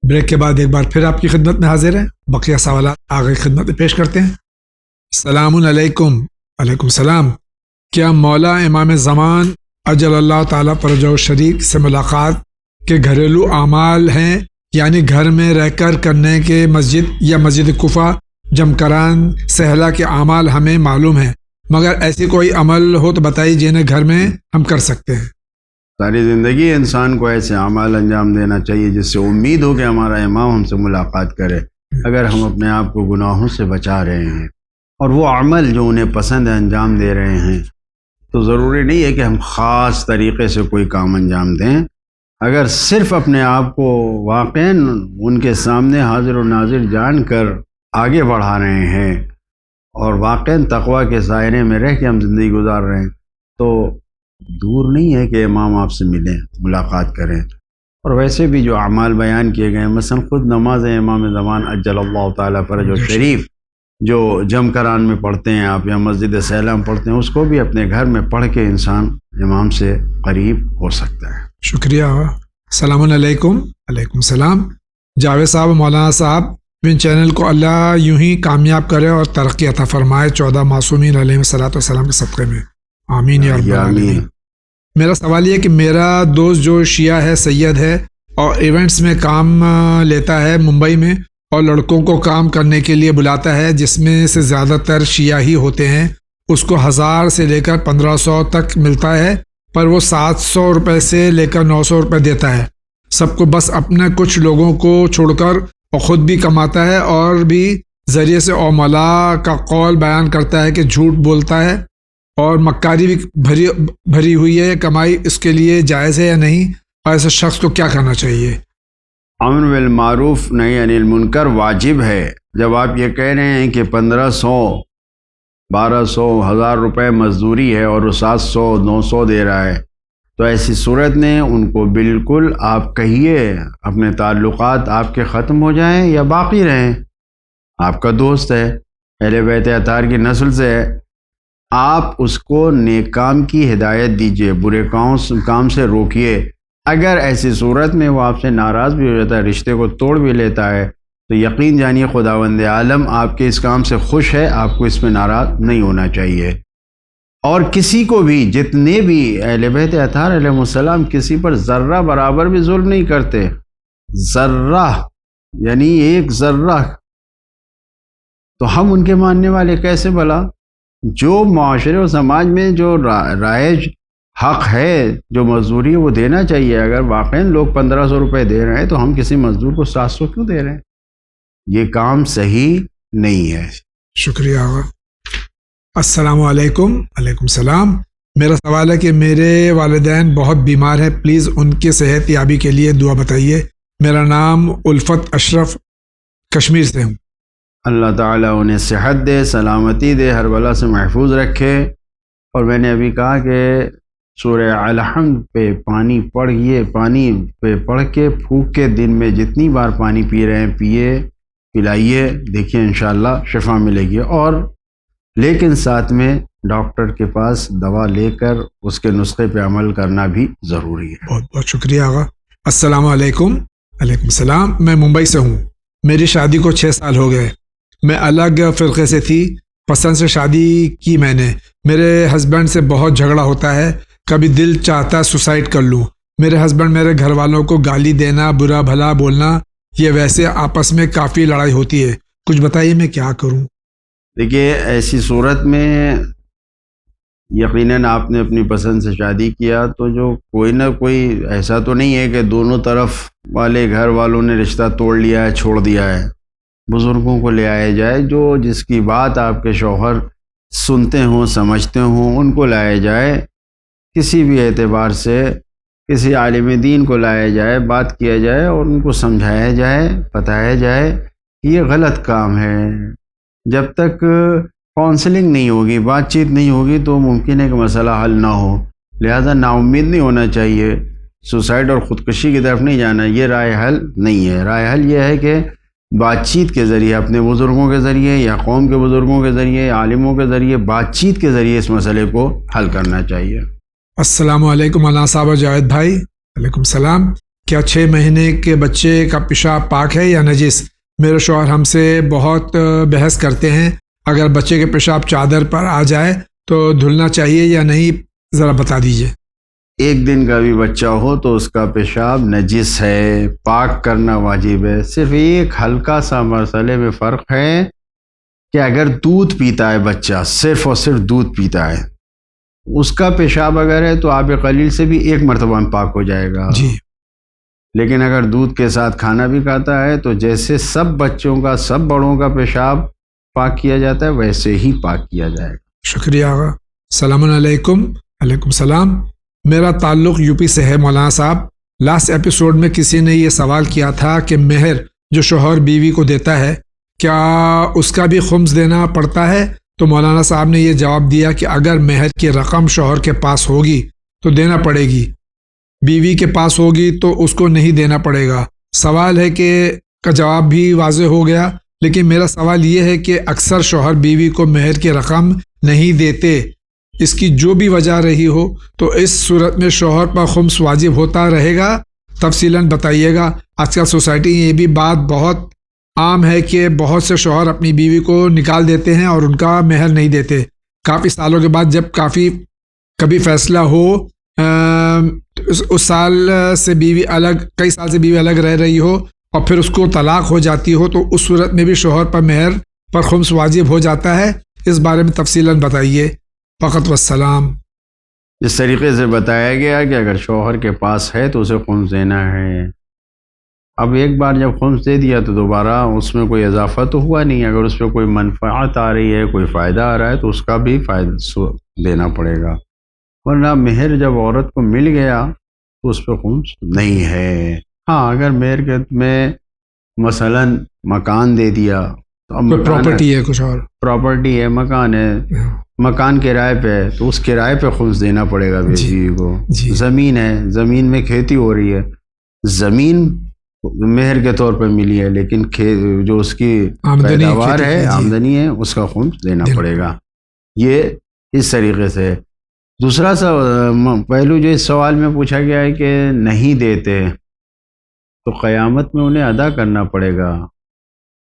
Break کے بعد ایک بار پھر آپ کی خدمت میں حاضر ہیں، بقیہ سوالات آگے خدمت میں پیش کرتے ہیں۔ السلام علیکم۔ وعلیکم السلام۔ کیا مولا امام زمان اجل اللہ تعالیٰ فرجہ شریک سے ملاقات کے گھریلو اعمال ہیں، یعنی گھر میں رہ کر کرنے کے مسجد یا مسجد کوفہ جمکران سہلا کے اعمال ہمیں معلوم ہیں، مگر ایسی کوئی عمل ہو تو بتائیے جنہیں گھر میں ہم کر سکتے ہیں۔ ساری زندگی انسان کو ایسے اعمال انجام دینا چاہیے جس سے امید ہو کہ ہمارا امام ہم سے ملاقات کرے۔ اگر ہم اپنے آپ کو گناہوں سے بچا رہے ہیں اور وہ عمل جو انہیں پسند ہے انجام دے رہے ہیں، تو ضروری نہیں ہے کہ ہم خاص طریقے سے کوئی کام انجام دیں۔ اگر صرف اپنے آپ کو واقعاً ان کے سامنے حاضر و ناظر جان کر آگے بڑھا رہے ہیں اور واقعاً تقویٰ کے سائے میں رہ کے ہم زندگی گزار رہے ہیں، تو دور نہیں ہے کہ امام آپ سے ملیں، ملاقات کریں۔ اور ویسے بھی جو اعمال بیان کیے گئے ہیں، مثلا خود نماز امام زمان اجل اللہ تعالیٰ فرجہ شریف جو جم کران میں پڑھتے ہیں آپ، یا مسجد سہلا میں پڑھتے ہیں، اس کو بھی اپنے گھر میں پڑھ کے انسان امام سے قریب ہو سکتا ہے۔ شکریہ۔ السلام علیکم۔ وعلیکم السلام۔ جاوید صاحب، مولانا صاحب، ان چینل کو اللہ یوں ہی کامیاب کرے اور ترقی عطا فرمائے 14 معصومین علیہ الصلوۃ والسلام کے صدقے میں، آمین یا رب العالمین۔ میرا سوال یہ ہے کہ میرا دوست جو شیعہ ہے، سید ہے، اور ایونٹس میں کام لیتا ہے ممبئی میں، اور لڑکوں کو کام کرنے کے لیے بلاتا ہے، جس میں سے زیادہ تر شیعہ ہی ہوتے ہیں۔ اس کو 1000 سے لے کر 1500 تک ملتا ہے، پر وہ 700 روپے سے لے کر 900 روپے دیتا ہے سب کو، بس اپنے کچھ لوگوں کو چھوڑ کر، اور خود بھی کماتا ہے اور بھی ذریعے سے اوملا کا قول بیان کرتا ہے کہ جھوٹ بولتا ہے، اور مکاری بھی بھری ہوئی ہے کمائی۔ اس کے لیے جائز ہے یا نہیں، اور ایسے شخص کو کیا کرنا چاہیے؟ امر بالمعروف نہی عن المنکر واجب ہے۔ جب آپ یہ کہہ رہے ہیں کہ 1500 1200 1000 روپے مزدوری ہے اور وہ 700 900 دے رہا ہے، تو ایسی صورت میں ان کو بالکل آپ کہیے اپنے تعلقات آپ کے ختم ہو جائیں یا باقی رہیں۔ آپ کا دوست ہے، اہل بیت اطہار کی نسل سے ہے، آپ اس کو نیک کام کی ہدایت دیجیے، برے کام سے روکیے۔ اگر ایسی صورت میں وہ آپ سے ناراض بھی ہو جاتا ہے، رشتے کو توڑ بھی لیتا ہے، تو یقین جانیے خداوند عالم آپ کے اس کام سے خوش ہے، آپ کو اس میں ناراض نہیں ہونا چاہیے۔ اور کسی کو بھی، جتنے بھی اہل بیت اطہار علیہ السلام کسی پر ذرہ برابر بھی ظلم نہیں کرتے، ذرہ یعنی ایک ذرہ، تو ہم ان کے ماننے والے کیسے بھلا؟ جو معاشرے و سماج میں جو رائج حق ہے، جو مزدوری ہے وہ دینا چاہیے۔ اگر واقعاً لوگ 1500 روپے دے رہے ہیں تو ہم کسی مزدور کو 700 کیوں دے رہے ہیں؟ یہ کام صحیح نہیں ہے۔ شکریہ آقا۔ السلام علیکم۔ وعلیکم السلام۔ میرا سوال ہے کہ میرے والدین بہت بیمار ہیں، پلیز ان کی صحت یابی کے لیے دعا بتائیے۔ میرا نام الفت اشرف، کشمیر سے ہوں۔ اللہ تعالیٰ انہیں صحت دے، سلامتی دے، ہر بلا سے محفوظ رکھے۔ اور میں نے ابھی کہا کہ سورہ الحمد پہ پانی پڑھ کے پھونک کے دن میں جتنی بار پانی پی رہے ہیں پیے، پلائیے، دیکھیے انشاءاللہ شفا ملے گی۔ اور لیکن ساتھ میں ڈاکٹر کے پاس دوا لے کر اس کے نسخے پہ عمل کرنا بھی ضروری ہے۔ بہت بہت شکریہ آقا۔ السلام علیکم۔ وعلیکم السلام۔ میں ممبئی سے ہوں، میری شادی کو 6 سال ہو گئے۔ میں الگ فرقے سے تھی، پسند سے شادی کی میں نے۔ میرے ہسبینڈ سے بہت جھگڑا ہوتا ہے، کبھی دل چاہتا سوسائڈ کر لوں۔ میرے ہسبینڈ میرے گھر والوں کو گالی دینا، برا بھلا بولنا، یہ ویسے آپس میں کافی لڑائی ہوتی ہے، کچھ بتائیے میں کیا کروں؟ دیکھیے ایسی صورت میں یقیناً آپ نے اپنی پسند سے شادی کیا، تو جو کوئی نہ کوئی ایسا تو نہیں ہے کہ دونوں طرف والے گھر والوں نے رشتہ توڑ لیا ہے، چھوڑ دیا ہے۔ بزرگوں کو لے آیا جائے، جو جس کی بات آپ کے شوہر سنتے ہوں، سمجھتے ہوں، ان کو لایا جائے۔ کسی بھی اعتبار سے کسی عالم دین کو لایا جائے، بات کیا جائے اور ان کو سمجھایا جائے، بتایا جائے کہ یہ غلط کام ہے۔ جب تک کاؤنسلنگ نہیں ہوگی، بات چیت نہیں ہوگی، تو ممکن ہے کہ مسئلہ حل نہ ہو۔ لہذا نا امید نہیں ہونا چاہیے، سوسائڈ اور خودکشی کی طرف نہیں جانا، یہ رائے حل نہیں ہے۔ رائے حل یہ ہے کہ بات چیت کے ذریعے، اپنے بزرگوں کے ذریعے یا قوم کے بزرگوں کے ذریعے، عالموں کے ذریعے، بات چیت کے ذریعے اس مسئلے کو حل کرنا چاہیے۔ السلام علیکم مولانا صاحب اور جاوید بھائی۔ وعلیکم السلام۔ کیا 6 مہینے کے بچے کا پیشاب پاک ہے یا نجس؟ میرے شوہر ہم سے بہت بحث کرتے ہیں، اگر بچے کے پیشاب چادر پر آ جائے تو دھلنا چاہیے یا نہیں، ذرا بتا دیجیے۔ ایک دن کا بھی بچہ ہو تو اس کا پیشاب نجس ہے، پاک کرنا واجب ہے۔ صرف ایک ہلکا سا مسئلے میں فرق ہے کہ اگر دودھ پیتا ہے بچہ، صرف اور صرف دودھ پیتا ہے، اس کا پیشاب اگر ہے تو آب قلیل سے بھی ایک مرتبہ میں پاک ہو جائے گا۔ جی، لیکن اگر دودھ کے ساتھ کھانا بھی کھاتا ہے تو جیسے سب بچوں کا، سب بڑوں کا پیشاب پاک کیا جاتا ہے ویسے ہی پاک کیا جائے گا۔ شکریہ آقا۔ السلام علیکم۔ علیکم السلام۔ میرا تعلق یو پی سے ہے مولانا صاحب۔ لاسٹ ایپیسوڈ میں کسی نے یہ سوال کیا تھا کہ مہر جو شوہر بیوی کو دیتا ہے کیا اس کا بھی خمس دینا پڑتا ہے؟ تو مولانا صاحب نے یہ جواب دیا کہ اگر مہر کی رقم شوہر کے پاس ہوگی تو دینا پڑے گی، بیوی کے پاس ہوگی تو اس کو نہیں دینا پڑے گا۔ سوال ہے کہ کا جواب بھی واضح ہو گیا، لیکن میرا سوال یہ ہے کہ اکثر شوہر بیوی کو مہر کی رقم نہیں دیتے، اس کی جو بھی وجہ رہی ہو، تو اس صورت میں شوہر پر خمس واجب ہوتا رہے گا؟ تفصیلاً بتائیے گا۔ آج کل سوسائٹی میں یہ بھی بات بہت عام ہے کہ بہت سے شوہر اپنی بیوی کو نکال دیتے ہیں اور ان کا مہر نہیں دیتے۔ کافی سالوں کے بعد جب کبھی فیصلہ ہو اس سال سے بیوی الگ، کئی سال سے بیوی الگ رہ رہی ہو اور پھر اس کو طلاق ہو جاتی ہو، تو اس صورت میں بھی شوہر پر مہر پر خمس واجب ہو جاتا ہے؟ اس بارے میں تفصیلاً بتائیے۔ فقط والسلام۔ اس طریقے سے بتایا گیا کہ اگر شوہر کے پاس ہے تو اسے خمس دینا ہے۔ اب ایک بار جب خمس دے دیا تو دوبارہ اس میں کوئی اضافہ تو ہوا نہیں۔ اگر اس پہ کوئی منفعت آ رہی ہے، کوئی فائدہ آ رہا ہے تو اس کا بھی فائدہ دینا پڑے گا، ورنہ مہر جب عورت کو مل گیا تو اس پہ خمس نہیں ہے۔ ہاں، اگر مہر کے میں مثلاً مکان دے دیا تو اب کوئی پراپرٹی ہے، کچھ اور پراپرٹی ہے، مکان ہے، مکان کرائے پہ ہے تو اس کرائے پہ خمس دینا پڑے گا بیوی کو۔ زمین ہے، زمین میں کھیتی ہو رہی ہے، زمین مہر کے طور پہ ملی ہے، لیکن جو اس کی پیداوار ہے، آمدنی ہے، اس کا خمس دینا پڑے گا۔ یہ اس طریقے سے۔ دوسرا پہلو جو اس سوال میں پوچھا گیا ہے کہ نہیں دیتے تو قیامت میں انہیں ادا کرنا پڑے گا۔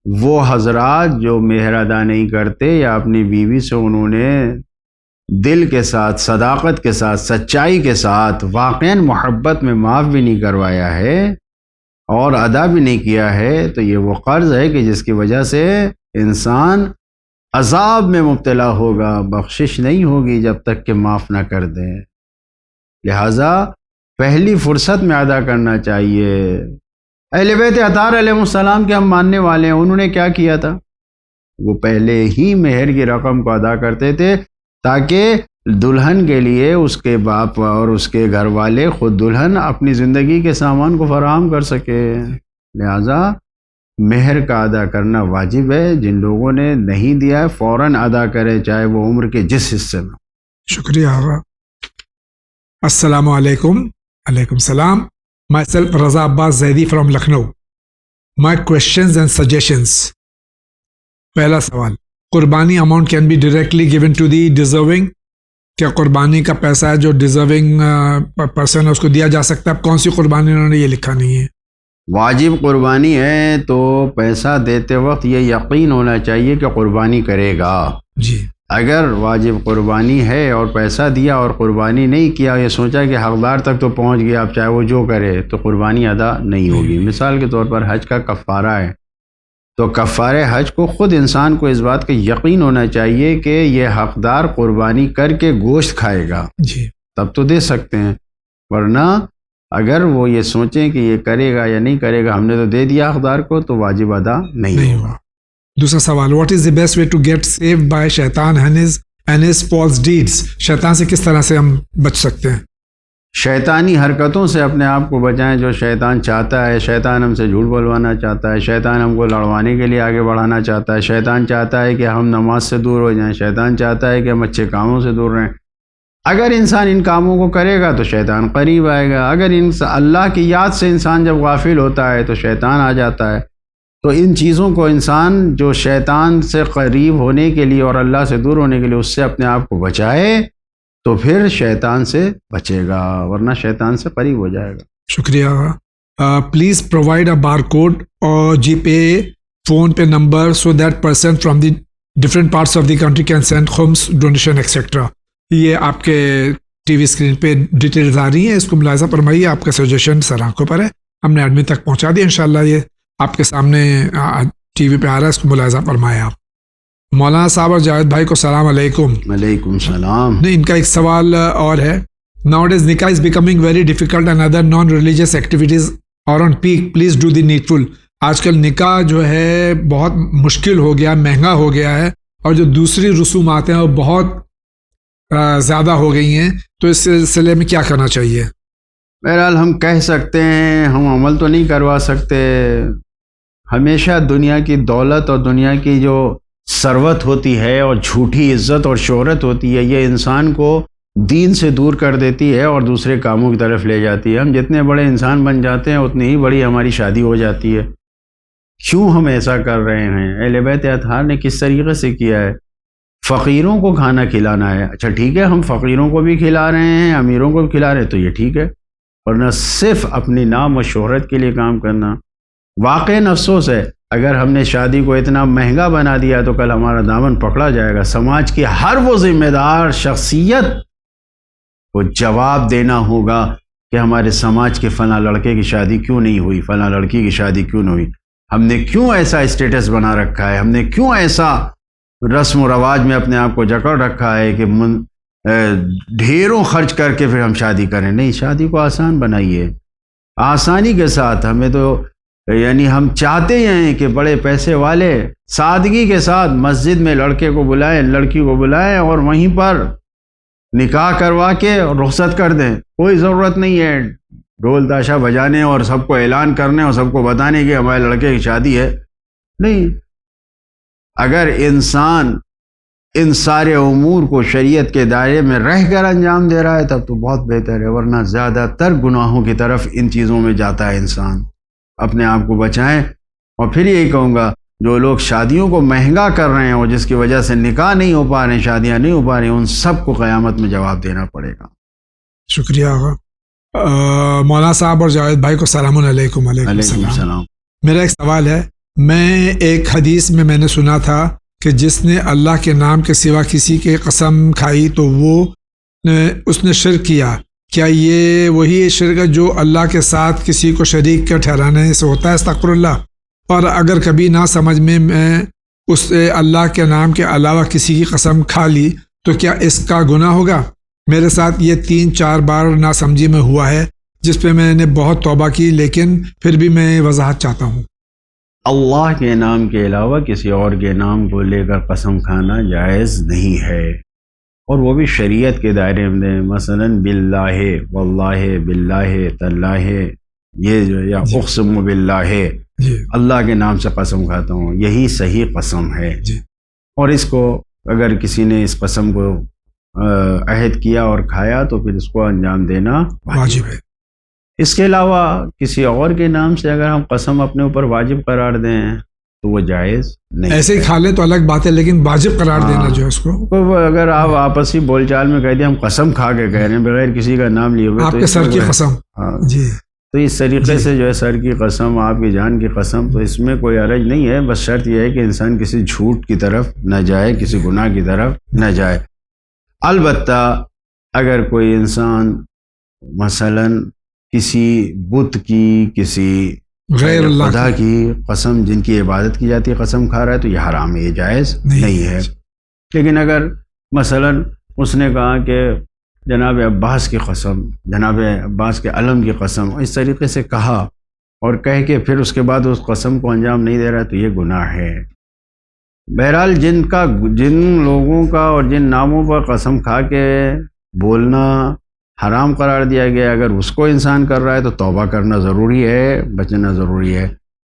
وہ حضرات جو مہر ادا نہیں کرتے یا اپنی بیوی سے انہوں نے دل کے ساتھ، صداقت کے ساتھ، سچائی کے ساتھ، واقعاً محبت میں معاف بھی نہیں کروایا ہے اور ادا بھی نہیں کیا ہے، تو یہ وہ قرض ہے کہ جس کی وجہ سے انسان عذاب میں مبتلا ہوگا، بخشش نہیں ہوگی جب تک کہ معاف نہ کر دیں۔ لہٰذا پہلی فرصت میں ادا کرنا چاہیے۔ اہل بیت اطہار علیہ السلام کے ہم ماننے والے ہیں، انہوں نے کیا کیا تھا؟ وہ پہلے ہی مہر کی رقم کو ادا کرتے تھے تاکہ دلہن کے لیے اس کے باپ اور اس کے گھر والے، خود دلہن اپنی زندگی کے سامان کو فراہم کر سکے۔ لہٰذا مہر کا ادا کرنا واجب ہے۔ جن لوگوں نے نہیں دیا ہے فوراً ادا کرے، چاہے وہ عمر کے جس حصے میں۔ شکریہ آقا۔ السلام علیکم۔ علیکم السلام۔ Myself Raza Abbas Zaidi from Lucknow. My questions and suggestions. پہلا سوال، qurbani amount can be directly given to the deserving? کیا قربانی کا پیسہ ہے جو ڈیزرونگ پرسن ہے اس کو دیا جا سکتا ہے؟ اب کون سی قربانی انہوں نے یہ لکھا نہیں ہے۔ واجب قربانی ہے تو پیسہ دیتے وقت یہ یقین ہونا چاہیے کہ قربانی کرے گا۔ جی، اگر واجب قربانی ہے اور پیسہ دیا اور قربانی نہیں کیا، یہ سوچا کہ حقدار تک تو پہنچ گیا، اب چاہے وہ جو کرے، تو قربانی ادا نہیں ہوگی۔ مثال کے طور پر حج کا کفارہ ہے، تو کفارہ حج کو خود انسان کو اس بات کا یقین ہونا چاہیے کہ یہ حقدار قربانی کر کے گوشت کھائے گا، جی، تب تو دے سکتے ہیں، ورنہ اگر وہ یہ سوچیں کہ یہ کرے گا یا نہیں کرے گا، ہم نے تو دے دیا حقدار کو، تو واجب ادا نہیں ہوگا۔ دوسرا سوال، what is the best way to get saved by shaitan and his false deeds? شیطان سے کس طرح سے ہم بچ سکتے ہیں؟ شیطانی حرکتوں سے اپنے آپ کو بچائیں جو شیطان چاہتا ہے۔ شیطان ہم سے جھوٹ بولوانا چاہتا ہے، شیطان ہم کو لڑوانے کے لیے آگے بڑھانا چاہتا ہے، شیطان چاہتا ہے کہ ہم نماز سے دور ہو جائیں، شیطان چاہتا ہے کہ ہم اچھے کاموں سے دور رہیں۔ اگر انسان ان کاموں کو کرے گا تو شیطان قریب آئے گا۔ اگر اللہ کی یاد سے انسان جب غافل ہوتا ہے تو شیطان آ جاتا ہے۔ تو ان چیزوں کو انسان جو شیطان سے قریب ہونے کے لیے اور اللہ سے دور ہونے کے لیے اس سے اپنے آپ کو بچائے تو پھر شیطان سے بچے گا، ورنہ شیطان سے قریب ہو جائے گا۔ شکریہ۔ please provide a barcode or GPay phone pay number so that person from the different parts of the country can send homes donation etc. یہ آپ کے ٹی وی اسکرین پہ ڈیٹیلز آ رہی ہیں, اس کو ملاحظہ فرمائیے. آپ کا سجیشن سر آنکھوں پر ہے, ہم نے ایڈمن تک پہنچا دیا انشاءاللہ. یہ آپ کے سامنے ٹی وی پہ آ رہا ہے, اس کو ملاحظہ فرمائیں آپ. مولانا صاحب اور جاوید بھائی کو السلام علیکم. وعلیکم السلام. نہیں, ان کا ایک سوال اور ہے. Nowadays nikah is becoming very difficult and other non-religious activities are on peak. Please do the needful. آج کل نکاح جو ہے بہت مشکل ہو گیا, مہنگا ہو گیا ہے, اور جو دوسری رسومات ہیں وہ بہت زیادہ ہو گئی ہیں. تو اس سلسلے میں کیا کرنا چاہیے؟ بہرحال ہم کہہ سکتے ہیں, ہم عمل تو نہیں کروا سکتے. ہمیشہ دنیا کی دولت اور دنیا کی جو ثروت ہوتی ہے اور جھوٹی عزت اور شہرت ہوتی ہے, یہ انسان کو دین سے دور کر دیتی ہے اور دوسرے کاموں کی طرف لے جاتی ہے. ہم جتنے بڑے انسان بن جاتے ہیں اتنی ہی بڑی ہماری شادی ہو جاتی ہے. کیوں ہم ایسا کر رہے ہیں؟ اہل بیت اطہار نے کس طریقے سے کیا ہے؟ فقیروں کو کھانا کھلانا ہے, اچھا ٹھیک ہے, ہم فقیروں کو بھی کھلا رہے ہیں, امیروں کو بھی کھلا رہے ہیں, تو یہ ٹھیک ہے. ورنہ صرف اپنی نام و شہرت کے لیے کام کرنا. واقعی افسوس ہے, اگر ہم نے شادی کو اتنا مہنگا بنا دیا تو کل ہمارا دامن پکڑا جائے گا. سماج کی ہر وہ ذمہ دار شخصیت کو جواب دینا ہوگا کہ ہمارے سماج کے فلاں لڑکے کی شادی کیوں نہیں ہوئی, فلاں لڑکی کی شادی کیوں نہیں ہوئی, ہم نے کیوں ایسا اسٹیٹس بنا رکھا ہے, ہم نے کیوں ایسا رسم و رواج میں اپنے آپ کو جکڑ رکھا ہے کہ ڈھیروں خرچ کر کے پھر ہم شادی کریں. نہیں, شادی کو آسان بنائیے, آسانی کے ساتھ. ہمیں تو یعنی ہم چاہتے ہیں کہ بڑے پیسے والے سادگی کے ساتھ مسجد میں لڑکے کو بلائیں, لڑکی کو بلائیں اور وہیں پر نکاح کروا کے رخصت کر دیں. کوئی ضرورت نہیں ہے ڈھول تاشا بجانے اور سب کو اعلان کرنے اور سب کو بتانے کہ ہمارے لڑکے کی شادی ہے. نہیں, اگر انسان ان سارے امور کو شریعت کے دائرے میں رہ کر انجام دے رہا ہے تب تو بہت بہتر ہے, ورنہ زیادہ تر گناہوں کی طرف ان چیزوں میں جاتا ہے انسان. اپنے آپ کو بچائیں. اور پھر یہی کہوں گا, جو لوگ شادیوں کو مہنگا کر رہے ہیں اور جس کی وجہ سے نکاح نہیں ہو پا رہے ہیں, شادیاں نہیں ہو پا رہی ہیں, ان سب کو قیامت میں جواب دینا پڑے گا. شکریہ آقا. مولانا صاحب اور جاوید بھائی کو السلام علیکم. علیکم السلام. میرا ایک سوال ہے. میں ایک حدیث میں نے سنا تھا کہ جس نے اللہ کے نام کے سوا کسی کی قسم کھائی تو وہ اس نے شرک کیا. کیا یہ وہی شرک ہے جو اللہ کے ساتھ کسی کو شریک کا ٹھہرانے سے ہوتا ہے؟ استغفر اللہ. اور اگر کبھی نہ سمجھ میں اس اللہ کے نام کے علاوہ کسی کی قسم کھا لی تو کیا اس کا گناہ ہوگا؟ میرے ساتھ یہ 3-4 بار ناسمجھی میں ہوا ہے جس پہ میں نے بہت توبہ کی, لیکن پھر بھی میں وضاحت چاہتا ہوں. اللہ کے نام کے علاوہ کسی اور کے نام کو لے کر قسم کھانا جائز نہیں ہے, اور وہ بھی شریعت کے دائرے میں. مثلاً باللہ, واللہ, باللہ, تاللہ, یہ جو یا اقسم باللہ, اللہ کے نام سے قسم کھاتا ہوں, یہی صحیح قسم ہے. اور اس کو اگر کسی نے اس قسم کو عہد کیا اور کھایا تو پھر اس کو انجام دینا واجب ہے. اس کے علاوہ کسی اور کے نام سے اگر ہم قسم اپنے اوپر واجب قرار دیں تو وہ جائز نہیں. ایسے ہی کھا لیں تو الگ بات ہے, لیکن واجب قرار دینا جو ہے اس کو, اگر آپ آپسی بول چال میں کہہ دیں ہم قسم کھا کے کہہ رہے ہیں بغیر کسی کا نام لیے ہوئے, آپ کے سر کی قسم, جی, تو اس طریقے سے جو ہے سر کی قسم, آپ کی جان کی قسم, تو اس میں کوئی حرج نہیں ہے. بس شرط یہ ہے کہ انسان کسی جھوٹ کی طرف نہ جائے, کسی گناہ کی طرف نہ جائے. البتہ اگر کوئی انسان مثلاً کسی بت کی, کسی غیر اللہ خدا کی قسم جن کی عبادت کی جاتی ہے قسم کھا رہا ہے تو یہ حرام ہے, یہ جائز نہیں ہے. لیکن اگر مثلاً اس نے کہا کہ جناب عباس کی قسم, جناب عباس کے علم کی قسم, اس طریقے سے کہا اور کہہ کے پھر اس کے بعد اس قسم کو انجام نہیں دے رہا تو یہ گناہ ہے. بہرحال جن لوگوں کا اور جن ناموں پر قسم کھا کے بولنا حرام قرار دیا گیا, اگر اس کو انسان کر رہا ہے تو توبہ کرنا ضروری ہے, بچنا ضروری ہے.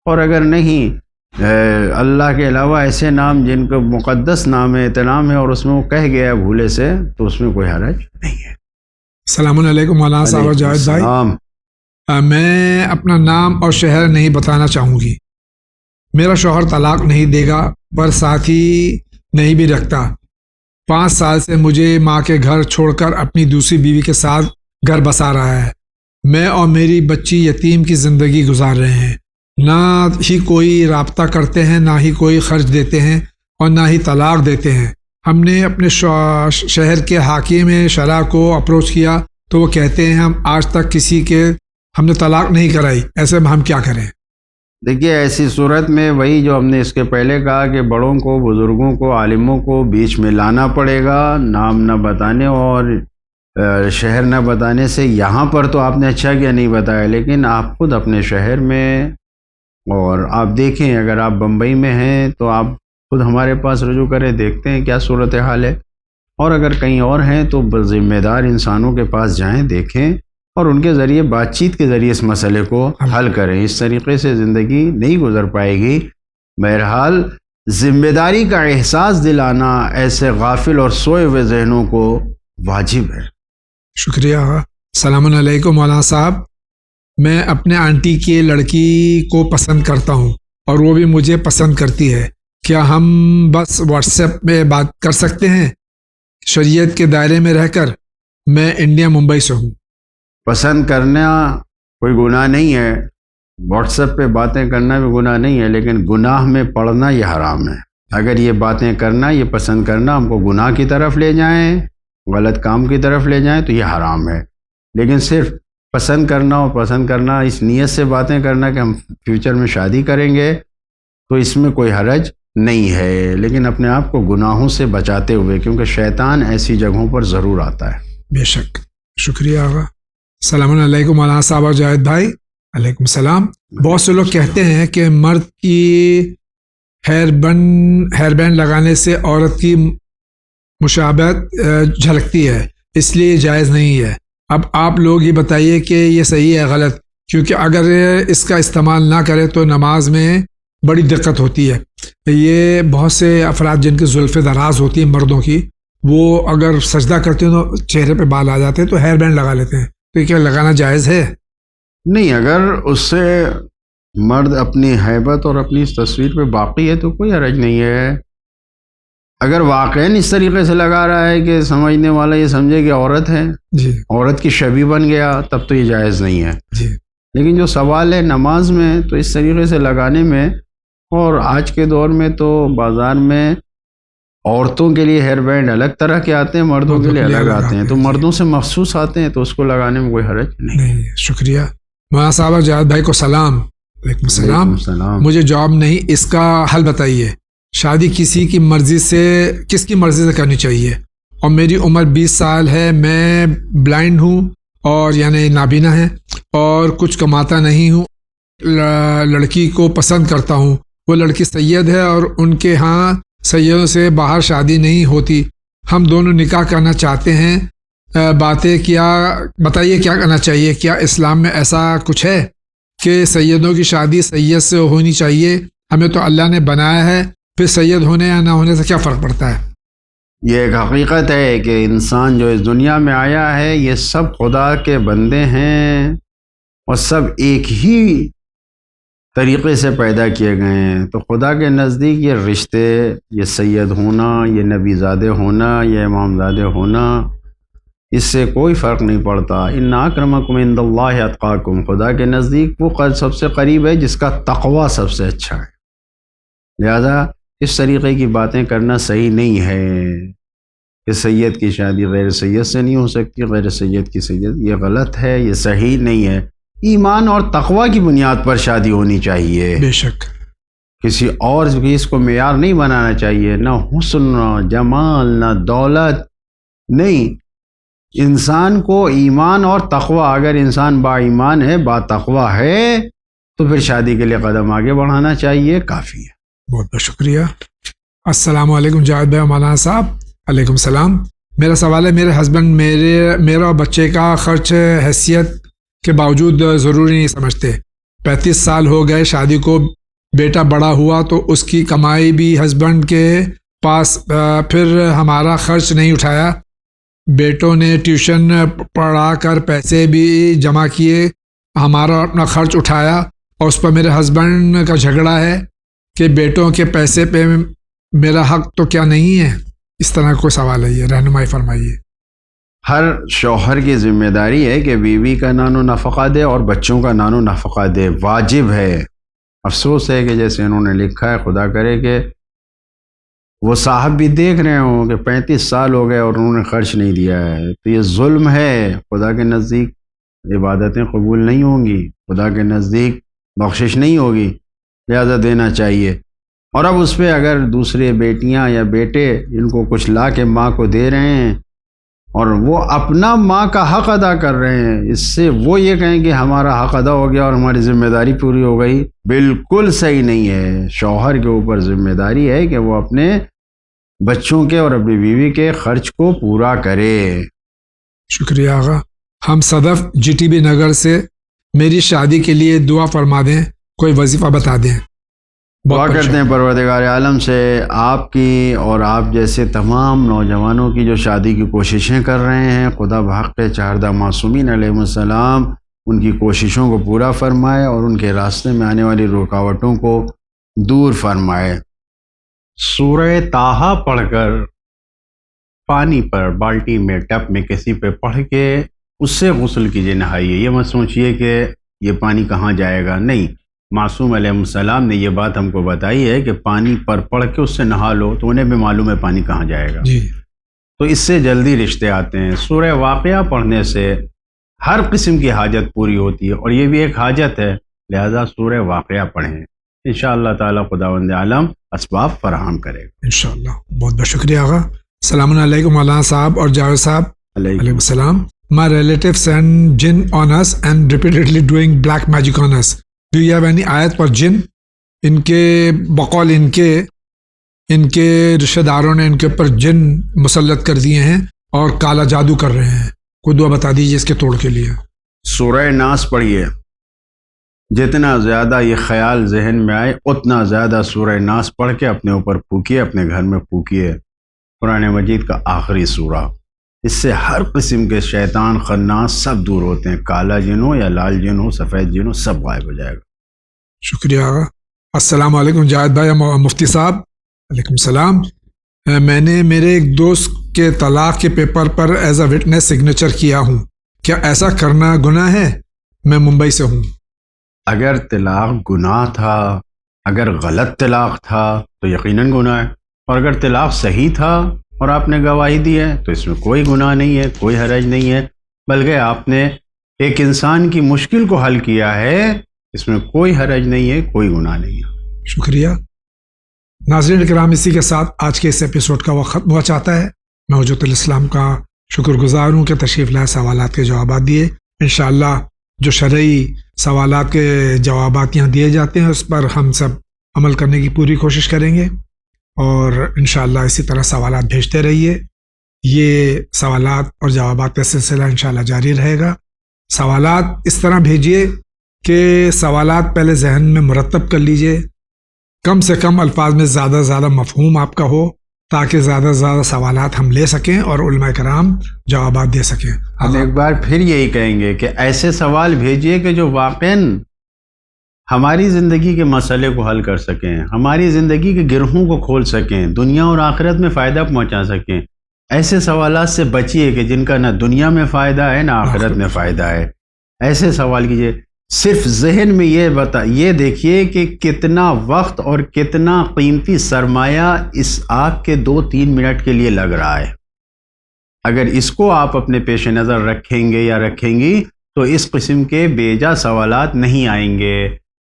اور اگر نہیں, اللہ کے علاوہ ایسے نام جن کو مقدس نام ہے, احترام ہے, اور اس میں وہ کہہ گیا بھولے سے, تو اس میں کوئی حرج نہیں ہے. السلام علیکم مولانا صاحب اور جاوید بھائی. میں اپنا نام اور شہر نہیں بتانا چاہوں گی. میرا شوہر طلاق نہیں دے گا پر ساتھی نہیں بھی رکھتا. 5 سال سے مجھے ماں کے گھر چھوڑ کر اپنی دوسری بیوی کے ساتھ گھر بسا رہا ہے. میں اور میری بچی یتیم کی زندگی گزار رہے ہیں، نہ ہی کوئی رابطہ کرتے ہیں، نہ ہی کوئی خرچ دیتے ہیں اور نہ ہی طلاق دیتے ہیں۔ ہم نے اپنے شہر کے حاکم شرع کو اپروچ کیا تو وہ کہتے ہیں ہم آج تک کسی کے ہم نے طلاق نہیں کرائی، ایسے میں ہم کیا کریں؟ دیکھیے ایسی صورت میں وہی جو ہم نے اس کے پہلے کہا کہ بڑوں کو، بزرگوں کو، عالموں کو بیچ میں لانا پڑے گا، نام نہ بتانے اور شہر نہ بتانے سے۔ یہاں پر تو آپ نے اچھا کیا نہیں بتایا، لیکن آپ خود اپنے شہر میں، اور آپ دیکھیں اگر آپ بمبئی میں ہیں تو آپ خود ہمارے پاس رجوع کریں، دیکھتے ہیں کیا صورتحال ہے، اور اگر کہیں اور ہیں تو ذمہ دار انسانوں کے پاس جائیں، دیکھیں اور ان کے ذریعے بات چیت کے ذریعے اس مسئلے کو حل کریں۔ اس طریقے سے زندگی نہیں گزر پائے گی۔ بہرحال ذمہ داری کا احساس دلانا ایسے غافل اور سوئے ہوئے ذہنوں کو واجب ہے۔ شکریہ۔ السلام علیکم مولانا صاحب، میں اپنے آنٹی کی لڑکی کو پسند کرتا ہوں اور وہ بھی مجھے پسند کرتی ہے، کیا ہم بس واٹس ایپ پہ بات کر سکتے ہیں؟ شریعت کے دائرے میں رہ کر، میں انڈیا ممبئی سے ہوں۔ پسند کرنا کوئی گناہ نہیں ہے، واٹس ایپ پہ باتیں کرنا بھی گناہ نہیں ہے، لیکن گناہ میں پڑنا یہ حرام ہے۔ اگر یہ باتیں کرنا، یہ پسند کرنا ہم کو گناہ کی طرف لے جائیں، غلط کام کی طرف لے جائیں تو یہ حرام ہے۔ لیکن صرف پسند کرنا اور پسند کرنا اس نیت سے باتیں کرنا کہ ہم فیوچر میں شادی کریں گے تو اس میں کوئی حرج نہیں ہے، لیکن اپنے آپ کو گناہوں سے بچاتے ہوئے، کیونکہ شیطان ایسی جگہوں پر ضرور آتا ہے۔ بے شک۔ شکریہ آغا۔ السلام علیکم مولانا صاحب اور جاوید بھائی۔ علیکم السلام۔ بہت سے لوگ کہتے ہیں کہ مرد کی ہیئر بینڈ لگانے سے عورت کی مشابہت جھلکتی ہے، اس لیے جائز نہیں ہے۔ اب آپ لوگ یہ بتائیے کہ یہ صحیح ہے غلط، کیونکہ اگر اس کا استعمال نہ کرے تو نماز میں بڑی دقت ہوتی ہے۔ یہ بہت سے افراد جن کی زلفیں دراز ہوتی ہیں مردوں کی، وہ اگر سجدہ کرتے ہیں تو چہرے پہ بال آ جاتے ہیں تو ہیئر بینڈ لگا لیتے ہیں، تو یہ کیا لگانا جائز ہے؟ نہیں، اگر اس سے مرد اپنی ہیبت اور اپنی اس تصویر پہ باقی ہے تو کوئی حرج نہیں ہے۔ اگر واقعاً اس طریقے سے لگا رہا ہے کہ سمجھنے والا یہ سمجھے کہ عورت ہے، جی، عورت کی شبیہ بن گیا، تب تو یہ جائز نہیں ہے۔ جی، لیکن جو سوال ہے نماز میں، تو اس طریقے سے لگانے میں، اور آج کے دور میں تو بازار میں عورتوں کے لیے ہیئر بینڈ الگ طرح کے آتے ہیں، مردوں کے لیے الگ آتے ہیں، تو مردوں سے مخصوص آتے ہیں تو اس کو لگانے میں کوئی حرج نہیں۔ شکریہ۔ مولانا صاحب اور جاوید بھائی کو سلام۔ علیکم السلام۔ مجھے جواب نہیں، اس کا حل بتائیے۔ شادی کس کی مرضی سے کرنی چاہیے، اور میری عمر 20 سال ہے، میں بلائنڈ ہوں اور یعنی نابینا ہے اور کچھ کماتا نہیں ہوں، لڑکی کو پسند کرتا ہوں، وہ لڑکی سید ہے اور ان کے ہاں سیدوں سے باہر شادی نہیں ہوتی، ہم دونوں نکاح کرنا چاہتے ہیں، بتائیے کیا کرنا چاہیے؟ کیا اسلام میں ایسا کچھ ہے کہ سیدوں کی شادی سید سے ہونی چاہیے؟ ہمیں تو اللہ نے بنایا ہے، پھر سید ہونے یا نہ ہونے سے کیا فرق پڑتا ہے؟ یہ ایک حقیقت ہے کہ انسان جو اس دنیا میں آیا ہے، یہ سب خدا کے بندے ہیں اور سب ایک ہی طریقے سے پیدا کیے گئے ہیں، تو خدا کے نزدیک یہ رشتے، یہ سید ہونا، یہ نبی زادے ہونا، یہ امام زادے ہونا، اس سے کوئی فرق نہیں پڑتا۔ ان اکرمکم عند اللہ اتقاکم، خدا کے نزدیک وہ سب سے قریب ہے جس کا تقوی سب سے اچھا ہے۔ لہذا اس طریقے کی باتیں کرنا صحیح نہیں ہے کہ سید کی شادی غیر سید سے نہیں ہو سکتی، غیر سید کی سید، یہ غلط ہے، یہ صحیح نہیں ہے۔ ایمان اور تقوی کی بنیاد پر شادی ہونی چاہیے، بے شک۔ کسی اور چیز کو معیار نہیں بنانا چاہیے، نہ حسن، نہ جمال، نہ دولت، نہیں۔ انسان کو ایمان اور تقوی، اگر انسان با ایمان ہے، با تقوی ہے، تو پھر شادی کے لیے قدم آگے بڑھانا چاہیے، کافی ہے۔ بہت بہت شکریہ۔ السلام علیکم جاوید بھائی مولانا صاحب۔ علیکم السلام۔ میرا سوال ہے، میرے ہسبینڈ میرا اور بچے کا خرچ حیثیت کے باوجود ضروری نہیں سمجھتے۔ 35 سال ہو گئے شادی کو، بیٹا بڑا ہوا تو اس کی کمائی بھی ہسبینڈ کے پاس، پھر ہمارا خرچ نہیں اٹھایا۔ بیٹوں نے ٹیوشن پڑھا کر پیسے بھی جمع کیے، ہمارا اپنا خرچ اٹھایا، اور اس پر میرے ہسبینڈ کا جھگڑا ہے کہ بیٹوں کے پیسے پہ میرا حق تو کیا نہیں ہے؟ اس طرح کوئی سوال ہے، یہ رہنمائی فرمائیے۔ ہر شوہر کی ذمہ داری ہے کہ بیوی کا نان و نفقہ دے اور بچوں کا نان و نفقہ دے، واجب ہے۔ افسوس ہے کہ جیسے انہوں نے لکھا ہے، خدا کرے کہ وہ صاحب بھی دیکھ رہے ہوں کہ 35 سال ہو گئے اور انہوں نے خرچ نہیں دیا ہے، تو یہ ظلم ہے۔ خدا کے نزدیک عبادتیں قبول نہیں ہوں گی، خدا کے نزدیک بخشش نہیں ہوگی، لہذا دینا چاہیے۔ اور اب اس پہ اگر دوسرے بیٹیاں یا بیٹے ان کو کچھ لا کے ماں کو دے رہے ہیں اور وہ اپنا ماں کا حق ادا کر رہے ہیں، اس سے وہ یہ کہیں کہ ہمارا حق ادا ہو گیا اور ہماری ذمہ داری پوری ہو گئی، بالکل صحیح نہیں ہے۔ شوہر کے اوپر ذمہ داری ہے کہ وہ اپنے بچوں کے اور اپنی بیوی کے خرچ کو پورا کرے۔ شکریہ آغا۔ ہم صدف GTB نگر سے، میری شادی کے لیے دعا فرما دیں، کوئی وظیفہ بتا دیں۔ دعا کرتے ہیں پروردگار عالم سے آپ کی اور آپ جیسے تمام نوجوانوں کی جو شادی کی کوششیں کر رہے ہیں، خدا بحق چہاردہ معصومین علیہ السلام ان کی کوششوں کو پورا فرمائے اور ان کے راستے میں آنے والی رکاوٹوں کو دور فرمائے۔ سورہ طٰہٰ پڑھ کر پانی پر بالٹی میں ٹپ میں کسی پہ پڑھ کے اس سے غسل کیجیے، نہائیے۔ یہ مت سوچئے کہ یہ پانی کہاں جائے گا، نہیں، معصوم علیہ السلام نے یہ بات ہم کو بتائی ہے کہ پانی پر پڑھ کے اس سے نہا لو تو انہیں بھی معلوم ہے پانی کہاں جائے گا، جی۔ تو اس سے جلدی رشتے آتے ہیں۔ سورہ واقعہ پڑھنے سے ہر قسم کی حاجت پوری ہوتی ہے اور یہ بھی ایک حاجت ہے، لہذا سورہ واقعہ پڑھیں، انشاءاللہ تعالی خداوند عالم اسباب فراہم کرے گا انشاءاللہ۔ بہت بہت شکریہ آغا۔ السلام علیکم مولانا صاحب اور جاوید صاحب۔ علیکم السلام۔ My relative sent jinn on us and repeatedly doing black magic on us. Do you have any ayat for jinn؟ ان کے بقول ان کے رشتہ داروں نے ان کے اوپر جن مسلط کر دیے ہیں اور کالا جادو کر رہے ہیں، کوئی دعا بتا دیجیے اس کے توڑ کے لیے۔ سورہ ناس پڑھیے، جتنا زیادہ یہ خیال ذہن میں آئے اتنا زیادہ سورہ ناس پڑھ کے اپنے اوپر پھونکیے، اپنے گھر میں پھونکیے۔ قرآن مجید کا آخری سورہ، اس سے ہر قسم کے شیطان خناس سب دور ہوتے ہیں، کالا جن ہو یا لال جن ہو، سفید جن ہو، سب غائب ہو جائے گا۔ شکریہ آغا۔ السلام علیکم جاوید بھائی مفتی صاحب۔ علیکم السلام۔ میں نے میرے ایک دوست کے طلاق کے paper per as a witness signature کیا ہوں، کیا ایسا کرنا گناہ ہے؟ میں ممبئی سے ہوں۔ اگر طلاق گناہ تھا، اگر غلط طلاق تھا تو یقیناً گناہ ہے، اور اگر طلاق صحیح تھا اور آپ نے گواہی دی ہے تو اس میں کوئی گناہ نہیں ہے، کوئی حرج نہیں ہے، بلکہ آپ نے ایک انسان کی مشکل کو حل کیا ہے، اس میں کوئی حرج نہیں ہے، کوئی گناہ نہیں ہے۔ شکریہ۔ ناظرین کرام، اسی کے ساتھ آج کے اس ایپیسوڈ کا وقت ختم ہوا چاہتا ہے۔ میں حجت الاسلام کا شکر گزار ہوں کہ تشریف لائے، سوالات کے جوابات دیے۔ انشاءاللہ جو شرعی سوالات کے جوابات یہاں دیے جاتے ہیں اس پر ہم سب عمل کرنے کی پوری کوشش کریں گے، اور انشاءاللہ اسی طرح سوالات بھیجتے رہیے۔ یہ سوالات اور جوابات کا سلسلہ انشاءاللہ جاری رہے گا۔ سوالات اس طرح بھیجیے کہ سوالات پہلے ذہن میں مرتب کر لیجئے، کم سے کم الفاظ میں زیادہ سے زیادہ مفہوم آپ کا ہو، تاکہ زیادہ سے زیادہ سوالات ہم لے سکیں اور علماء کرام جوابات دے سکیں۔ ہم ایک بار پھر یہی کہیں گے کہ ایسے سوال بھیجیے کہ جو واقعاً ہماری زندگی کے مسئلے کو حل کر سکیں، ہماری زندگی کے گرہوں کو کھول سکیں، دنیا اور آخرت میں فائدہ پہنچا سکیں۔ ایسے سوالات سے بچیے کہ جن کا نہ دنیا میں فائدہ ہے نہ آخرت میں فائدہ ہے، ایسے سوال کیجیے۔ صرف ذہن میں یہ دیکھیے کہ کتنا وقت اور کتنا قیمتی سرمایہ اس آپ کے 2-3 منٹ کے لیے لگ رہا ہے۔ اگر اس کو آپ اپنے پیش نظر رکھیں گے یا رکھیں گی تو اس قسم کے بیجا سوالات نہیں آئیں گے۔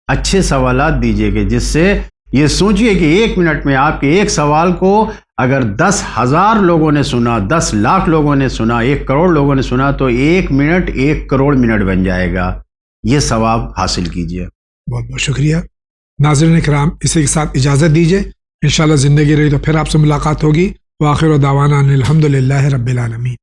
اچھے سوالات دیجیے کہ جس سے یہ سوچئے کہ 1 منٹ میں آپ کے ایک سوال کو اگر 10,000 لوگوں نے سنا، 10 لاکھ لوگوں نے سنا، 1 کروڑ لوگوں نے سنا تو 1 منٹ 1 کروڑ منٹ بن جائے گا۔ یہ ثواب حاصل کیجیے۔ بہت بہت شکریہ۔ ناظرین کرام، اسی کے ساتھ اجازت دیجیے، انشاءاللہ زندگی رہی تو پھر آپ سے ملاقات ہوگی۔ وآخر دعوانا ان الحمدللہ رب العالمین۔